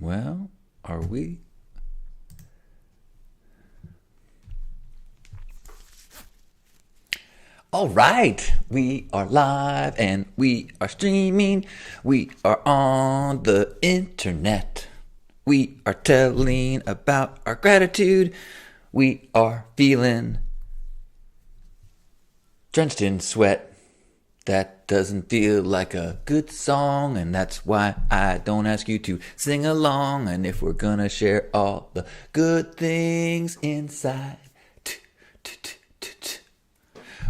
Well, are we? All right, we are live and we are streaming. We are on the internet. We are telling about our gratitude. We are feeling drenched in sweat. That doesn't feel like a good song, and that's why I don't ask you to sing along. And if we're gonna share all the good things inside,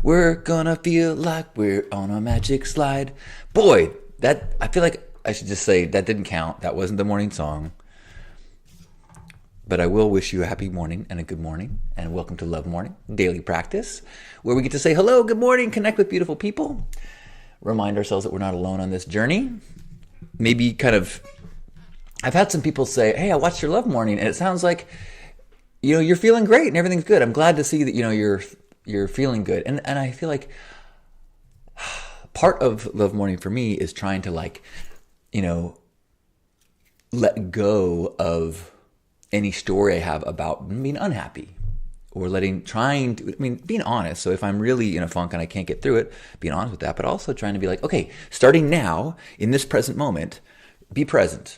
we're gonna feel like we're on a magic slide. Boy, that I feel like I should just say that didn't count. That wasn't the morning song. But I will wish you a happy morning and a good morning, and welcome to Love Morning Daily Practice, where we get to say hello, good morning, connect with beautiful people, remind ourselves that we're not alone on this journey. Maybe I've had some people say, hey, I watched your Love Morning, and it sounds like, you're feeling great and everything's good. I'm glad to see that, you're feeling good. And I feel like part of Love Morning for me is trying to let go of any story I have about being unhappy or being honest. So if I'm really in a funk and I can't get through it, being honest with that, but also trying to be like, okay, starting now in this present moment, be present.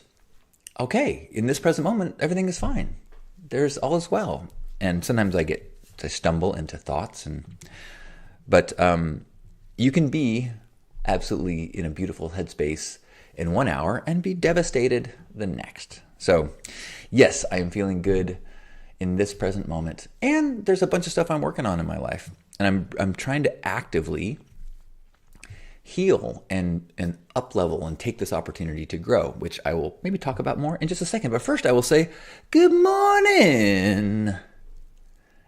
Okay, in this present moment, everything is fine. There's all is well. And sometimes I stumble into thoughts but you can be absolutely in a beautiful headspace in 1 hour and be devastated the next. So yes, I am feeling good in this present moment. And there's a bunch of stuff I'm working on in my life. And I'm trying to actively heal and up level and take this opportunity to grow, which I will maybe talk about more in just a second. But first I will say good morning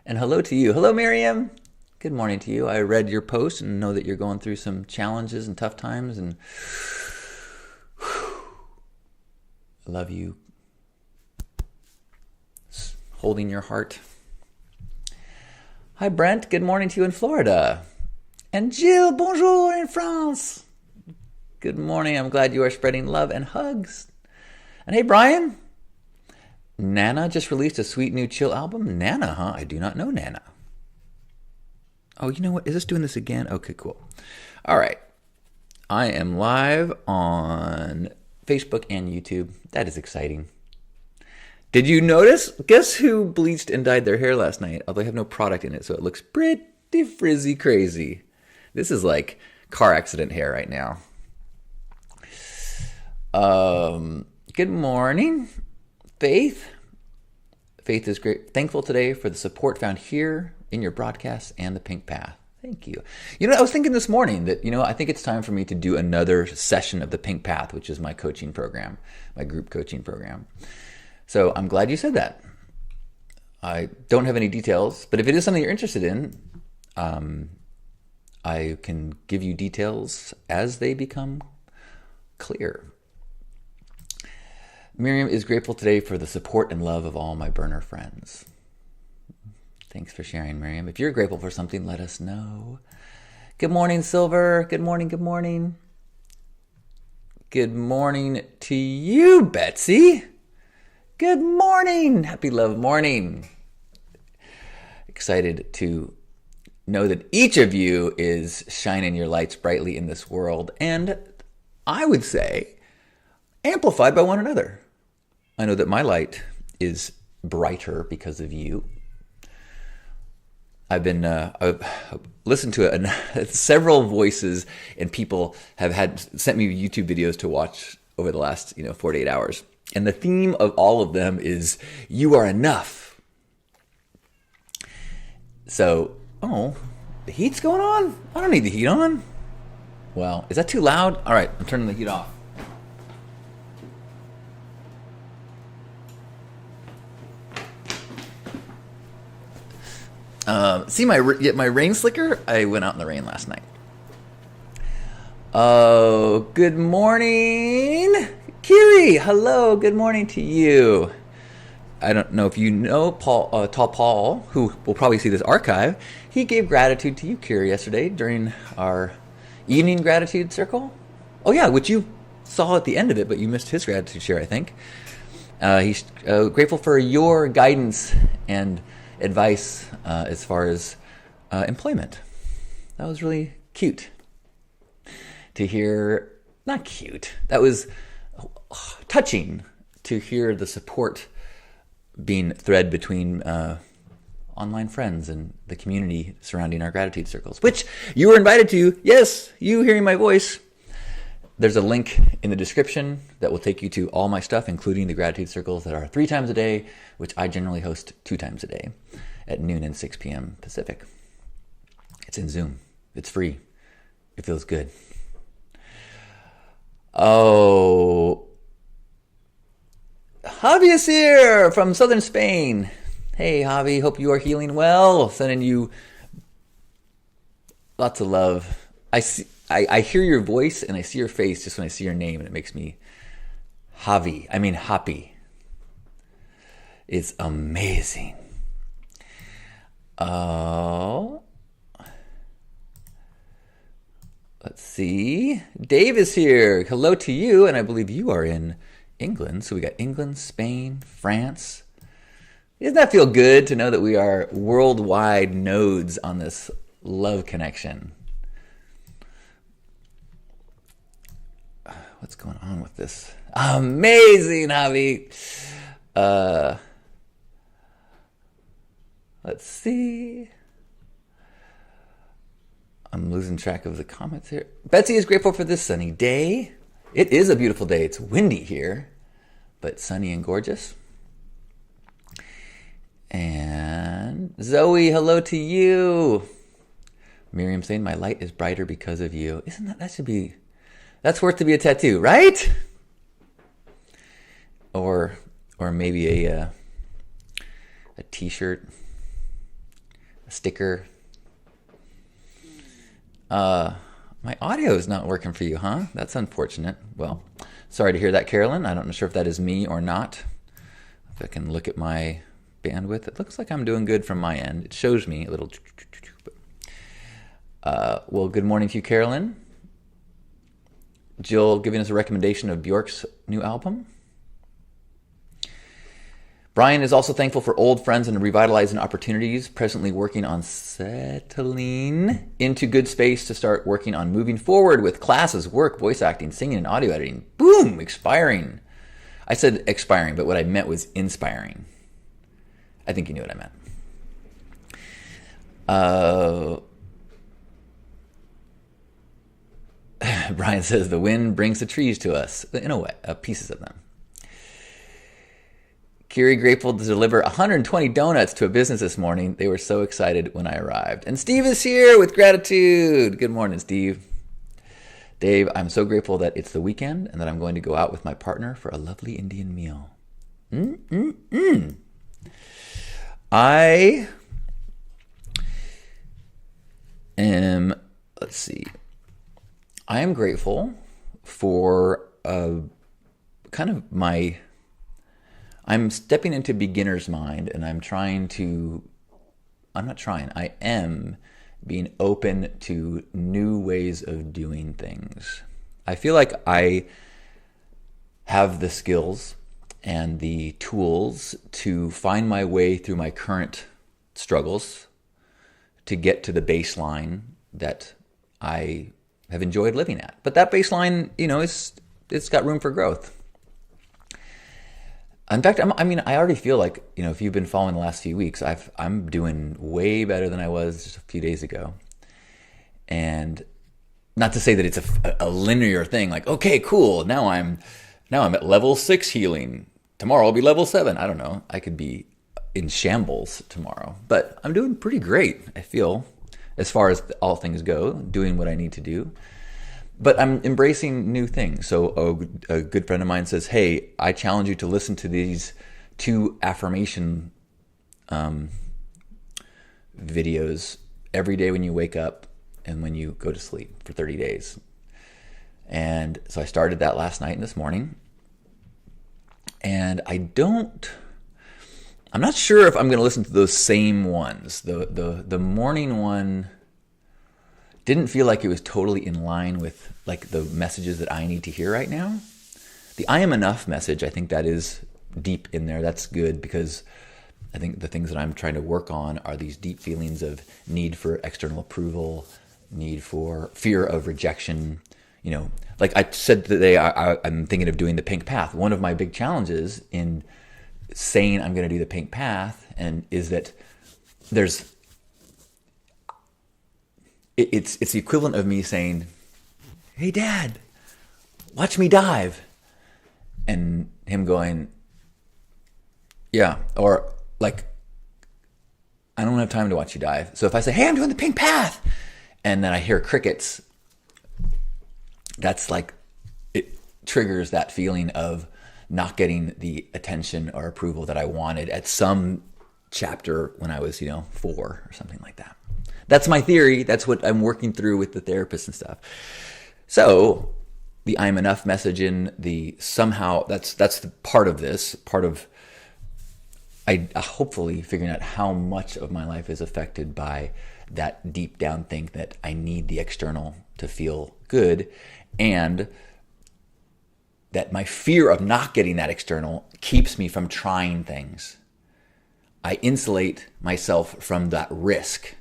and hello to you. Hello, Miriam. Good morning to you. I read your post and know that you're going through some challenges and tough times, and I love you. Holding your heart. Hi, Brent. Good morning to you in Florida. And Jill, bonjour in France. Good morning. I'm glad you are spreading love and hugs. And hey, Brian. Nana just released a sweet new chill album. Nana, huh? I do not know Nana. Oh, you know what? Is this doing this again? Okay, cool. All right. I am live on Facebook and YouTube. That is exciting. Did you notice? Guess who bleached and dyed their hair last night? Although I have no product in it, so it looks pretty frizzy crazy. This is like car accident hair right now. Good morning, Faith. Faith is great. Thankful today for the support found here in your broadcast and the Pink Path. Thank you. I was thinking this morning that, I think it's time for me to do another session of the Pink Path, which is my coaching program, my group coaching program. So I'm glad you said that. I don't have any details, but if it is something you're interested in, I can give you details as they become clear. Miriam is grateful today for the support and love of all my burner friends. Thanks for sharing, Miriam. If you're grateful for something, let us know. Good morning, Silver. Good morning, good morning. Good morning to you, Betsy. Good morning. Happy Love Morning. Excited to know that each of you is shining your lights brightly in this world, and I would say amplified by one another. I know that my light is brighter because of you. I've listened to several voices, and people have sent me YouTube videos to watch over the last 48 hours. And the theme of all of them is, you are enough. So, the heat's going on? I don't need the heat on. Well, is that too loud? All right, I'm turning the heat off. See my rain slicker? I went out in the rain last night. Oh, good morning. Kiri, hello, good morning to you. I don't know if you know Tall Paul, who will probably see this archive. He gave gratitude to you, Kiri, yesterday during our evening gratitude circle. Oh yeah, which you saw at the end of it, but you missed his gratitude share, I think. He's grateful for your guidance and advice as far as employment. That was really cute to hear. Not cute. That was touching to hear the support being thread between online friends and the community surrounding our gratitude circles, which you were invited to. Yes, you hearing my voice. There's a link in the description that will take you to all my stuff, including the gratitude circles that are 3 times a day, which I generally host 2 times a day at noon and 6 p.m. Pacific. It's in Zoom. It's free. It feels good. Oh, Javi is here from southern Spain. Hey, Javi, hope you are healing well. Sending you lots of love. I hear your voice and I see your face just when I see your name, and it makes me happy. It's amazing. Oh, let's see. Dave is here. Hello to you, and I believe you are in England. So we got England, Spain, France. Doesn't that feel good to know that we are worldwide nodes on this love connection? What's going on with this? Amazing, Javi. Let's see. I'm losing track of the comments here. Betsy is grateful for this sunny day. It is a beautiful day. It's windy here, but sunny and gorgeous. And Zoe, hello to you. Miriam saying, my light is brighter because of you. Isn't that's worth to be a tattoo, right? Or maybe a t-shirt, a sticker. My audio is not working for you, huh? That's unfortunate. Well, sorry to hear that, Carolyn. I don't know sure if that is me or not. If I can look at my bandwidth, it looks like I'm doing good from my end. It shows me a little. Well, good morning to you, Carolyn. Jill giving us a recommendation of Bjork's new album. Brian is also thankful for old friends and revitalizing opportunities, presently working on settling into good space to start working on moving forward with classes, work, voice acting, singing, and audio editing. Boom! Expiring. I said expiring, but what I meant was inspiring. I think you knew what I meant. Brian says, the wind brings the trees to us. In a way, pieces of them. Kiri grateful to deliver 120 donuts to a business this morning. They were so excited when I arrived. And Steve is here with gratitude. Good morning, Steve. Dave, I'm so grateful that it's the weekend and that I'm going to go out with my partner for a lovely Indian meal. I am, I am grateful for I'm stepping into beginner's mind, and I am being open to new ways of doing things. I feel like I have the skills and the tools to find my way through my current struggles to get to the baseline that I have enjoyed living at. But that baseline, it's got room for growth. In fact, I already feel like, if you've been following the last few weeks, I'm doing way better than I was just a few days ago. And not to say that it's a linear thing, like, okay, cool, now I'm at level 6 healing. Tomorrow I'll be level 7. I don't know. I could be in shambles tomorrow. But I'm doing pretty great, I feel, as far as all things go, doing what I need to do. But I'm embracing new things. So a good friend of mine says, hey, I challenge you to listen to these 2 affirmation videos every day when you wake up and when you go to sleep for 30 days. And so I started that last night and this morning. And I'm not sure if I'm going to listen to those same ones. The morning one didn't feel like it was totally in line with like the messages that I need to hear right now. The I am enough message, I think that is deep in there. That's good, because I think the things that I'm trying to work on are these deep feelings of need for external approval, need for fear of rejection. Like I said today, I'm thinking of doing the pink path. One of my big challenges in saying I'm going to do the pink path is that it's the equivalent of me saying, "Hey, Dad, watch me dive," and him going, "Yeah," or like, "I don't have time to watch you dive." So if I say, "Hey, I'm doing the pink path," and then I hear crickets, that's like, it triggers that feeling of not getting the attention or approval that I wanted at some chapter when I was, 4 or something like that. That's my theory. That's what I'm working through with the therapist and stuff. So the I'm enough message in the somehow, that's the part of this, I hopefully figuring out how much of my life is affected by that deep down think that I need the external to feel good, and that my fear of not getting that external keeps me from trying things. I insulate myself from that risk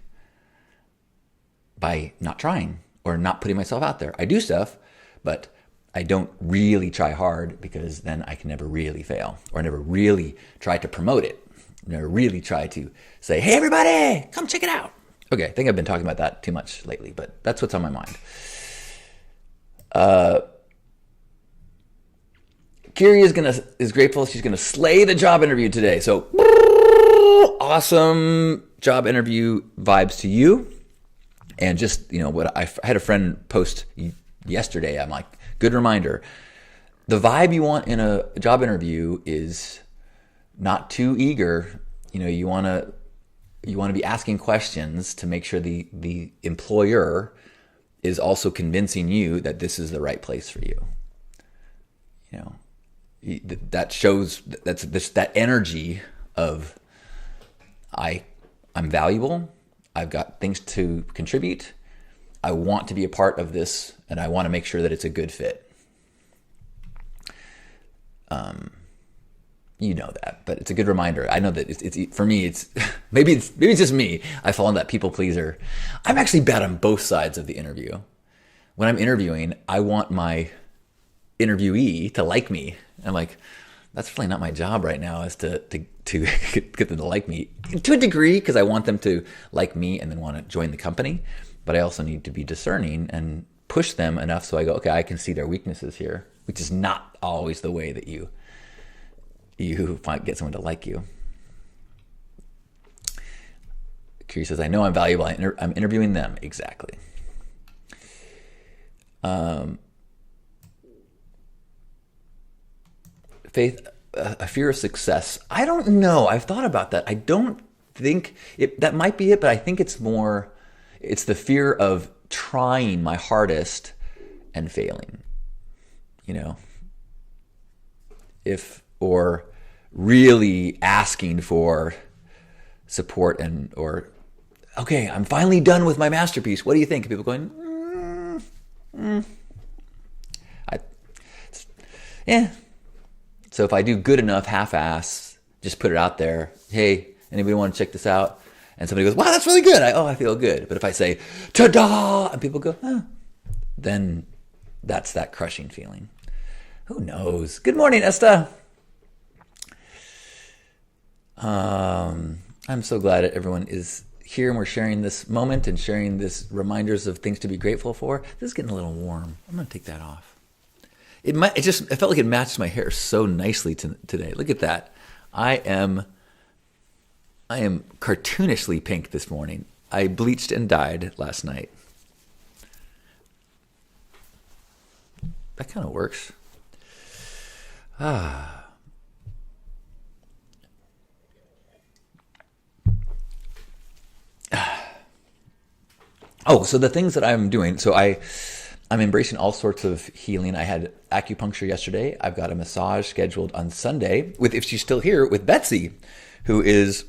by not trying or not putting myself out there. I do stuff, but I don't really try hard, because then I can never really fail, or never really try to promote it. Never really try to say, "Hey, everybody, come check it out." Okay, I think I've been talking about that too much lately, but that's what's on my mind. Kiri is grateful. She's gonna slay the job interview today. So awesome job interview vibes to you. And just, what I had a friend post yesterday. I'm like, good reminder. The vibe you want in a job interview is not too eager. You want to be asking questions to make sure the employer is also convincing you that this is the right place for you. That shows, that energy of I'm valuable. I've got things to contribute. I want to be a part of this, and I want to make sure that it's a good fit. You know that, but it's a good reminder. I know that it's for me. It's maybe it's just me. I fall into that people pleaser. I'm actually bad on both sides of the interview. When I'm interviewing, I want my interviewee to like me. I'm like, that's really not my job right now, is to get them to like me to a degree, because I want them to like me and then want to join the company. But I also need to be discerning and push them enough so I go, okay, I can see their weaknesses here, which is not always the way that you get someone to like you. Kiri says, I know I'm valuable. I'm interviewing them. Exactly. Faith, a fear of success. I don't know. I've thought about that. I don't think that might be it, but I think it's the fear of trying my hardest and failing, or really asking for support or, okay, I'm finally done with my masterpiece. What do you think? People going, yeah. So if I do good enough, half-ass, just put it out there. Hey, anybody want to check this out? And somebody goes, wow, that's really good. I feel good. But if I say, ta-da, and people go, then that's that crushing feeling. Who knows? Good morning, Esther. I'm so glad that everyone is here and we're sharing this moment and sharing this reminders of things to be grateful for. This is getting a little warm. I'm going to take that off. It felt like it matched my hair so nicely today. Look at that. I am cartoonishly pink this morning. I bleached and dyed last night. That kind of works. Oh, so the things that I'm doing. So I'm embracing all sorts of healing. I had acupuncture yesterday. I've got a massage scheduled on Sunday if she's still here, with Betsy, who is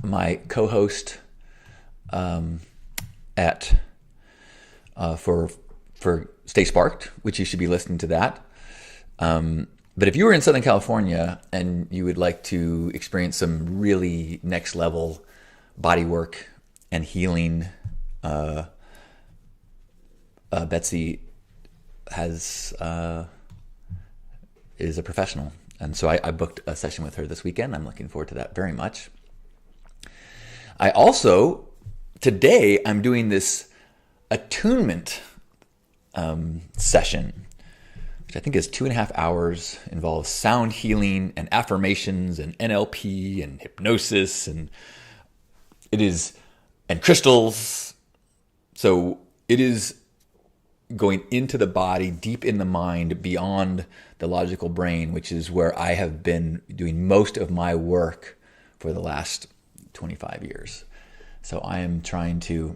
my co-host for Stay Sparked, which you should be listening to that. But if you were in Southern California and you would like to experience some really next level body work and healing, Betsy is a professional. And so I booked a session with her this weekend. I'm looking forward to that very much. I also, today, I'm doing this attunement session, which I think is 2.5 hours, involves sound healing and affirmations and NLP and hypnosis and crystals. So it is going into the body, deep in the mind, beyond the logical brain, which is where I have been doing most of my work for the last 25 years. So I am trying to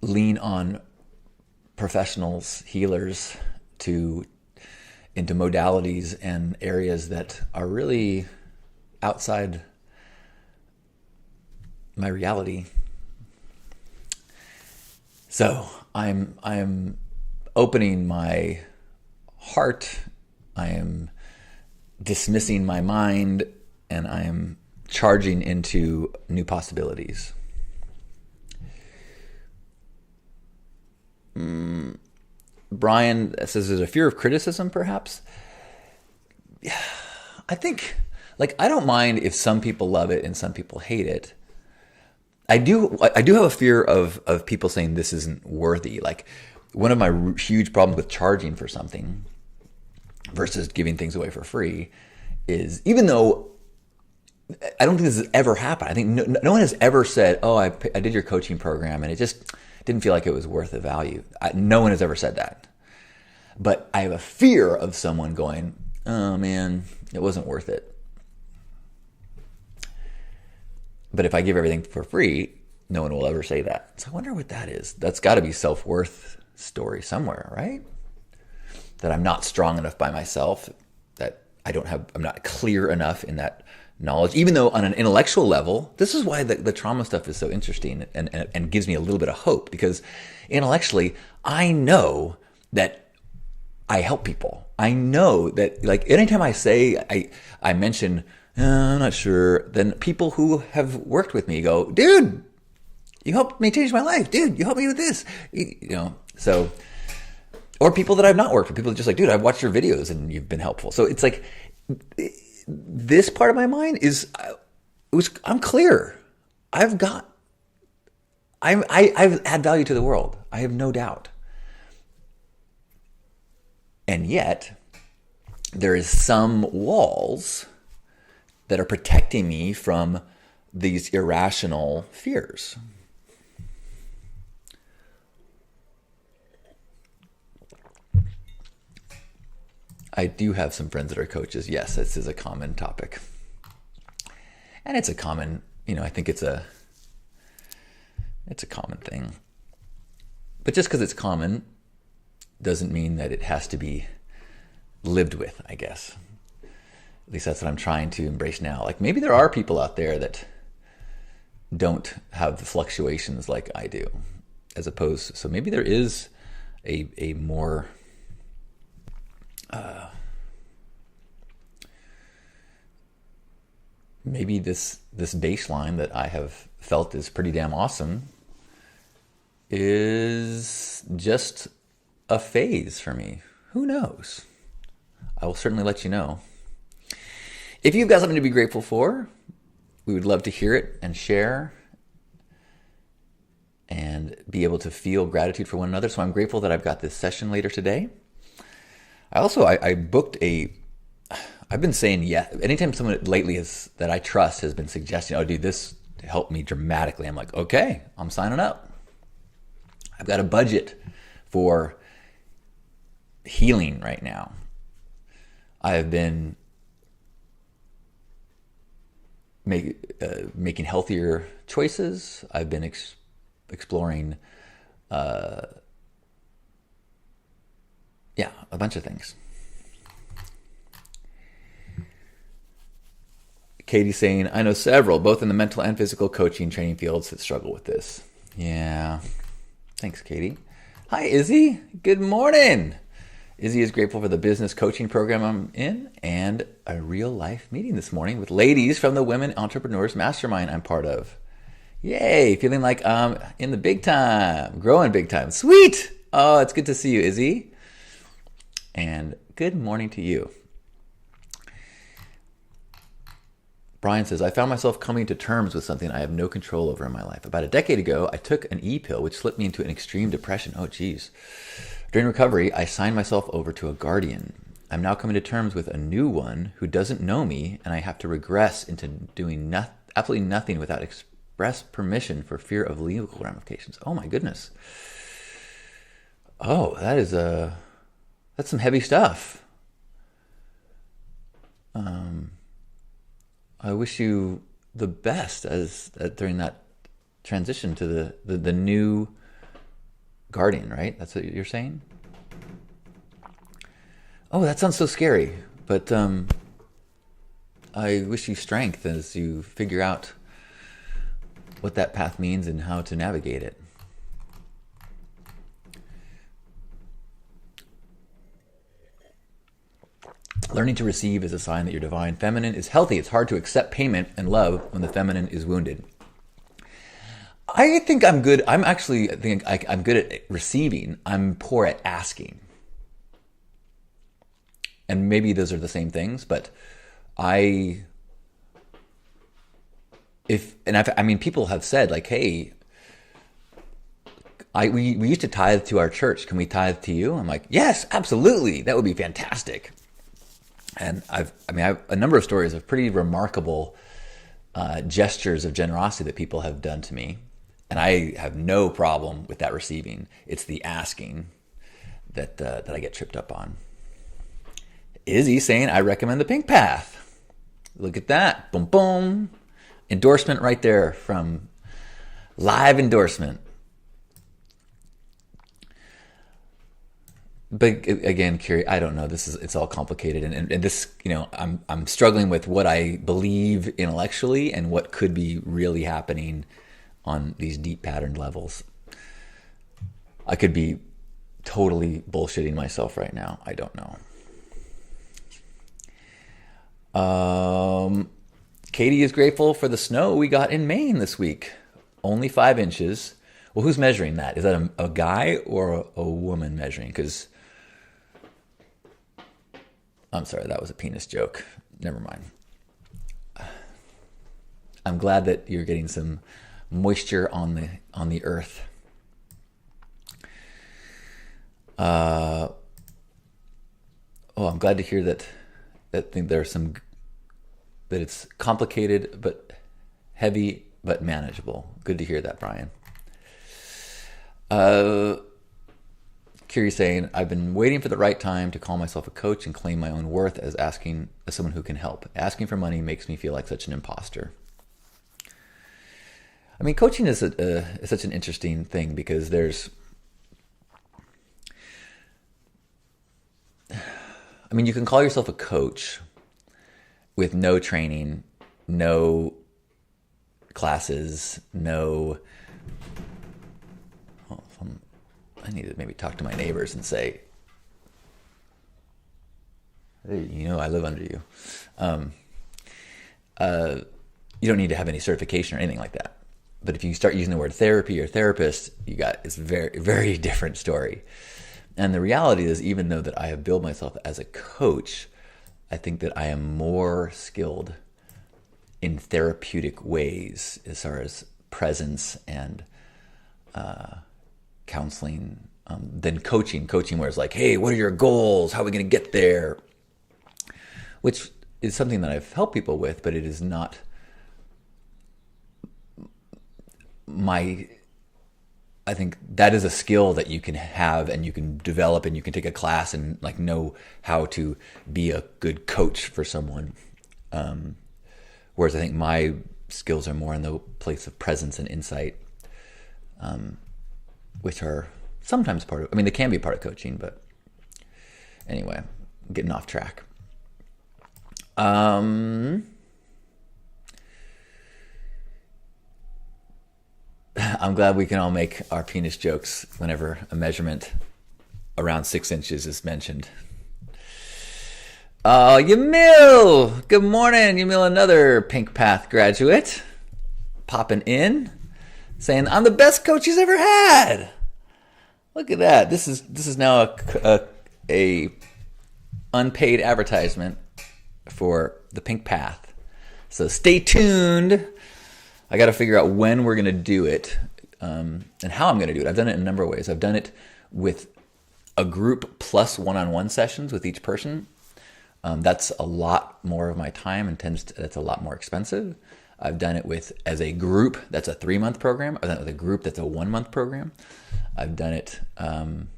lean on professionals, healers, into modalities and areas that are really outside my reality. So I'm opening my heart, I am dismissing my mind, and I am charging into new possibilities. Brian says, there's a fear of criticism, perhaps? I think, I don't mind if some people love it and some people hate it. I do have a fear of people saying this isn't worthy. Like, one of my huge problems with charging for something versus giving things away for free is, even though I don't think this has ever happened, I think no one has ever said, oh, I did your coaching program and it just didn't feel like it was worth the value. No one has ever said that. But I have a fear of someone going, oh man, it wasn't worth it. But if I give everything for free, no one will ever say that. So I wonder what that is. That's got to be self-worth story somewhere, right? That I'm not strong enough by myself, that I'm not clear enough in that knowledge, even though on an intellectual level, this is why the trauma stuff is so interesting and gives me a little bit of hope, because intellectually, I know that I help people. I know that, anytime I say, I mention, I'm not sure, then people who have worked with me go, dude, you helped me change my life. Dude, you helped me with this. So, or people that I've not worked with, people just dude, I've watched your videos and you've been helpful. So it's this part of my mind I'm clear. I've add value to the world. I have no doubt. And yet, there is some walls that are protecting me from these irrational fears. I do have some friends that are coaches. Yes, this is a common topic. And it's a common, I think it's a common thing. But just because it's common doesn't mean that it has to be lived with, I guess. At least that's what I'm trying to embrace now. Maybe there are people out there that don't have the fluctuations like I do, so maybe there is a more maybe this baseline that I have felt is pretty damn awesome is just a phase for me. Who knows? I will certainly let you know. If you've got something to be grateful for, we would love to hear it and share and be able to feel gratitude for one another. So I'm grateful that I've got this session later today. I booked I've been saying, anytime someone lately that I trust has been suggesting, oh dude, this helped me dramatically, I'm like, okay, I'm signing up. I've got a budget for healing right now. I have been making healthier choices. I've been exploring, a bunch of things. Katie's saying, I know several, both in the mental and physical coaching training fields, that struggle with this. Yeah. Thanks, Katie. Hi, Izzy. Good morning. Izzy is grateful for the business coaching program I'm in and a real life meeting this morning with ladies from the Women Entrepreneurs Mastermind I'm part of. Yay, feeling like I'm in the big time, growing big time. Sweet. Oh, it's good to see you, Izzy. And good morning to you. Brian says, I found myself coming to terms with something I have no control over in my life. About a decade ago, I took an E-pill, which slipped me into an extreme depression. Oh, geez. During recovery, I signed myself over to a guardian. I'm now coming to terms with a new one who doesn't know me, and I have to regress into doing absolutely nothing without express permission for fear of legal ramifications. Oh, my goodness. Oh, that's some heavy stuff. I wish you the best during that transition to the new guardian, right? That's what you're saying? Oh, that sounds so scary. But I wish you strength as you figure out what that path means and how to navigate it. Learning to receive is a sign that your divine feminine is healthy. It's hard to accept payment and love when the feminine is wounded. I think I'm good. I'm good at receiving. I'm poor at asking. And maybe those are the same things, but people have said like, hey, we used to tithe to our church. Can we tithe to you? I'm like, yes, absolutely. That would be fantastic. And I have a number of stories of pretty remarkable gestures of generosity that people have done to me. And I have no problem with that receiving. It's the asking that I get tripped up on. Izzy saying, I recommend the Pink Path. Look at that. Boom, boom. Endorsement right there from live endorsement. But again, Kiri, I don't know. It's all complicated, and this, I'm struggling with what I believe intellectually and what could be really happening on these deep patterned levels. I could be totally bullshitting myself right now. I don't know. Katie is grateful for the snow we got in Maine this week. Only 5 inches. Well, who's measuring that? Is that a guy or a woman measuring? Because I'm sorry, that was a penis joke. Never mind. I'm glad that you're getting some moisture on the earth. I'm glad to hear that it's complicated but heavy but manageable. Good to hear that, Brian. Kiri saying, I've been waiting for the right time to call myself a coach and claim my own worth as someone who can help. Asking for money makes me feel like such an imposter. I mean, coaching is such an interesting thing because you can call yourself a coach with no training, no classes, I need to maybe talk to my neighbors and say, hey, I live under you. You don't need to have any certification or anything like that. But if you start using the word therapy or therapist, it's a very, very different story. And the reality is, even though that I have built myself as a coach, I think that I am more skilled in therapeutic ways as far as presence and counseling than coaching where it's like, hey, what are your goals? How are we going to get there? Which is something that I've helped people with, but it is not I think that is a skill that you can have and you can develop and you can take a class and like know how to be a good coach for someone. Whereas I think my skills are more in the place of presence and insight, which are sometimes they can be part of coaching, but anyway, I'm getting off track. I'm glad we can all make our penis jokes whenever a measurement around 6 inches is mentioned. Oh, Yamil! Good morning, Yamil, another Pink Path graduate. Popping in, saying, I'm the best coach he's ever had. Look at that. This is now a unpaid advertisement for the Pink Path. So stay tuned. I got to figure out when we're going to do it and how I'm going to do it. I've done it in a number of ways. I've done it with a group plus one-on-one sessions with each person. That's a lot more of my time and that's a lot more expensive. I've done it as a group that's a 3-month program. I've done it with a group that's a 1-month program. I've done it. I'm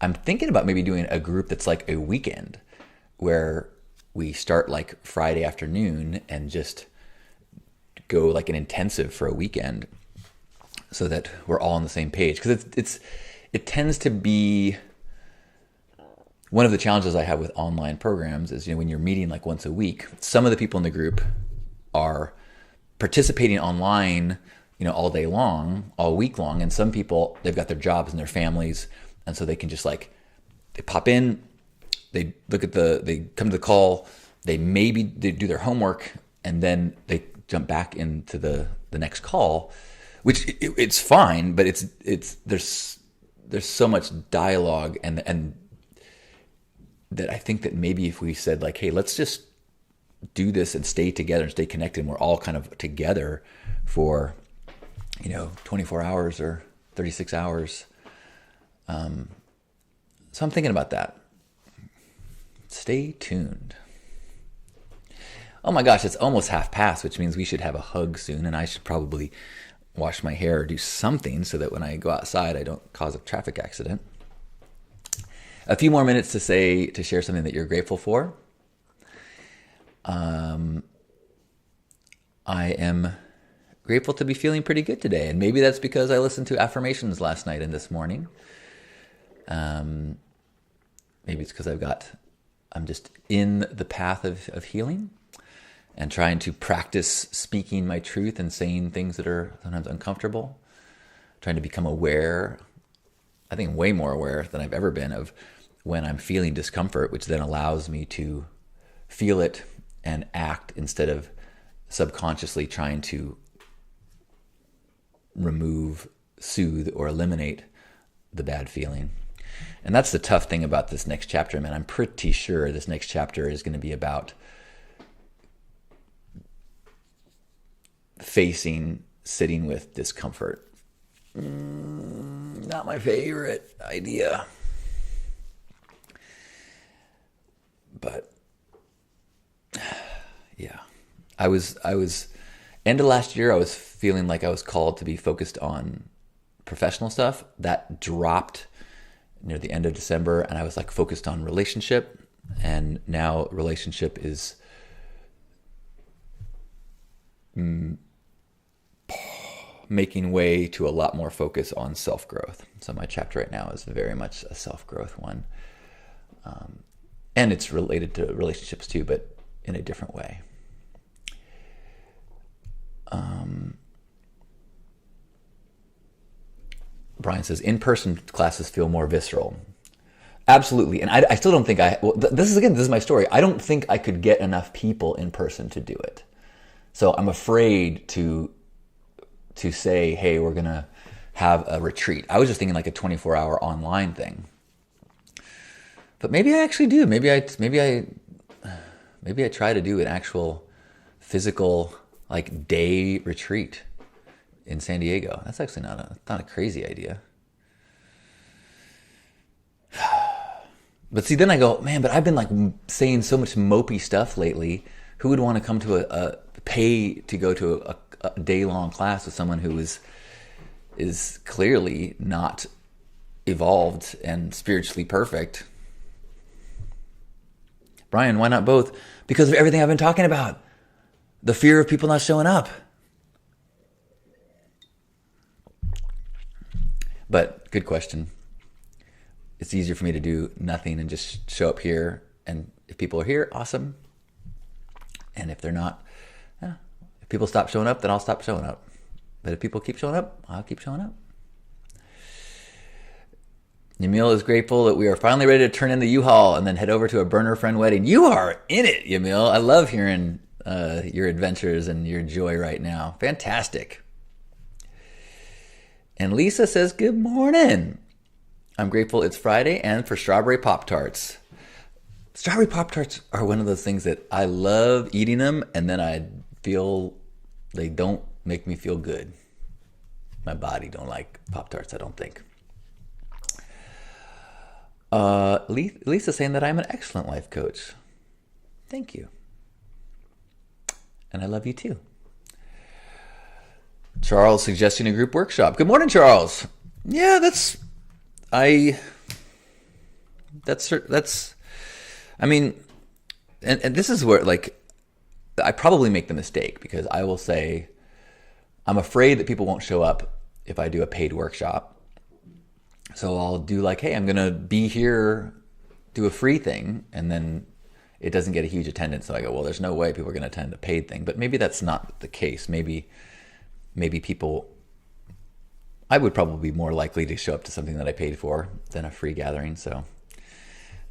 thinking about maybe doing a group that's like a weekend where we start like Friday afternoon and just go like an intensive for a weekend so that we're all on the same page. Because it tends to be one of the challenges I have with online programs is, when you're meeting like once a week, some of the people in the group are participating online, all day long, all week long. And some people, they've got their jobs and their families. And so they can just they pop in, they they come to the call, they do their homework, and then they jump back into the next call, which it's fine, but there's so much dialogue and that I think that maybe if we said like, hey, let's just do this and stay together and stay connected, and we're all kind of together for 24 hours or 36 hours. So I'm thinking about that. Stay tuned. Oh my gosh, it's almost 1:30, which means we should have a hug soon, and I should probably wash my hair or do something so that when I go outside, I don't cause a traffic accident. A few more minutes to share something that you're grateful for. I am grateful to be feeling pretty good today, and maybe that's because I listened to affirmations last night and this morning. Maybe it's because I'm just in the path of healing and trying to practice speaking my truth and saying things that are sometimes uncomfortable, trying to become aware, I think way more aware than I've ever been of when I'm feeling discomfort, which then allows me to feel it and act instead of subconsciously trying to remove, soothe, or eliminate the bad feeling. And that's the tough thing about this next chapter, man. I'm pretty sure this next chapter is going to be about sitting with discomfort. Not my favorite idea. But yeah, I was end of last year, I was feeling like I was called to be focused on professional stuff. That dropped near the end of December, and I was like focused on relationship, and now relationship is making way to a lot more focus on self-growth. So my chapter right now is very much a self-growth one. And it's related to relationships too, but in a different way. Brian says, in-person classes feel more visceral. Absolutely. And I still don't think this is my story. I don't think I could get enough people in person to do it. So I'm afraid to say, hey, we're going to have a retreat. I was just thinking like a 24-hour online thing. But maybe I actually do. Maybe I try to do an actual physical like day retreat in San Diego. That's actually not a crazy idea. But see, then I go, man, but I've been like saying so much mopey stuff lately. Who would want to come to pay to go to a day-long class with someone who is clearly not evolved and spiritually perfect? Brian, why not both? Because of everything I've been talking about. The fear of people not showing up. But good question. It's easier for me to do nothing and just show up here. And if people are here, awesome. And if they're not, if people stop showing up, then I'll stop showing up. But if people keep showing up, I'll keep showing up. Yamil is grateful that we are finally ready to turn in the U-Haul and then head over to a burner friend wedding. You are in it, Yamil. I love hearing your adventures and your joy right now. Fantastic. And Lisa says, good morning. I'm grateful it's Friday and for strawberry Pop-Tarts. Strawberry Pop-Tarts are one of those things that I love eating them, and then I feel they don't make me feel good. My body don't like Pop-Tarts, I don't think. Lisa's saying that I'm an excellent life coach. Thank you. And I love you too. Charles suggesting a group workshop. Good morning, Charles. Yeah, I mean, and this is where, like, I probably make the mistake because I will say, I'm afraid that people won't show up if I do a paid workshop. So I'll do like, hey, I'm going to be here, do a free thing, and then it doesn't get a huge attendance. So I go, well, there's no way people are going to attend a paid thing. But maybe that's not the case. Maybe people, I would probably be more likely to show up to something that I paid for than a free gathering. So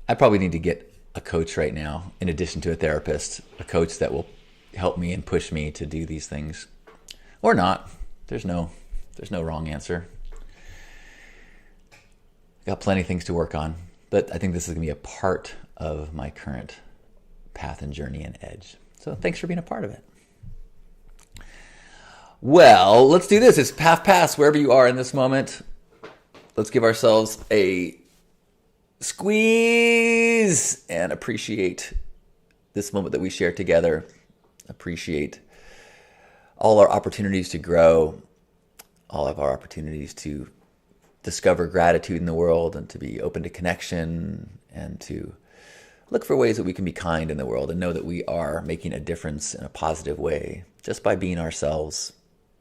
I probably need to get a coach right now, in addition to a therapist, a coach that will help me and push me to do these things. Or not. There's no wrong answer. Got plenty of things to work on, but I think this is going to be a part of my current path and journey and edge. So thanks for being a part of it. Well, let's do this. It's half past wherever you are in this moment. Let's give ourselves a squeeze and appreciate this moment that we share together. Appreciate all our opportunities to grow, all of our opportunities to discover gratitude in the world and to be open to connection and to look for ways that we can be kind in the world and know that we are making a difference in a positive way just by being ourselves,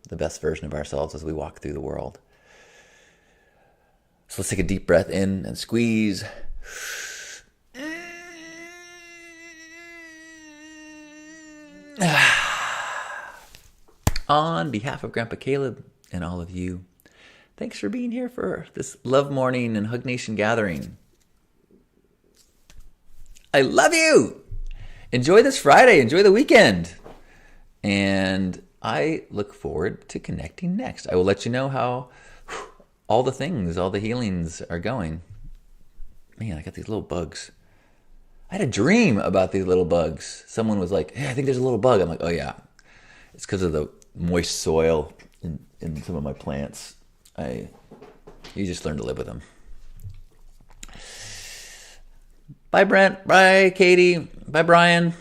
the best version of ourselves as we walk through the world. So let's take a deep breath in and squeeze. On behalf of Grandpa Caleb and all of you, thanks for being here for this Love Morning and Hug Nation gathering. I love you. Enjoy this Friday. Enjoy the weekend. And I look forward to connecting next. I will let you know how all the healings are going. Man, I got these little bugs. I had a dream about these little bugs. Someone was like, hey, I think there's a little bug. I'm like, oh yeah. It's because of the moist soil in some of my plants. You just learn to live with them. Bye, Brent. Bye, Katie. Bye, Brian.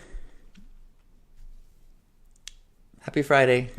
Happy Friday.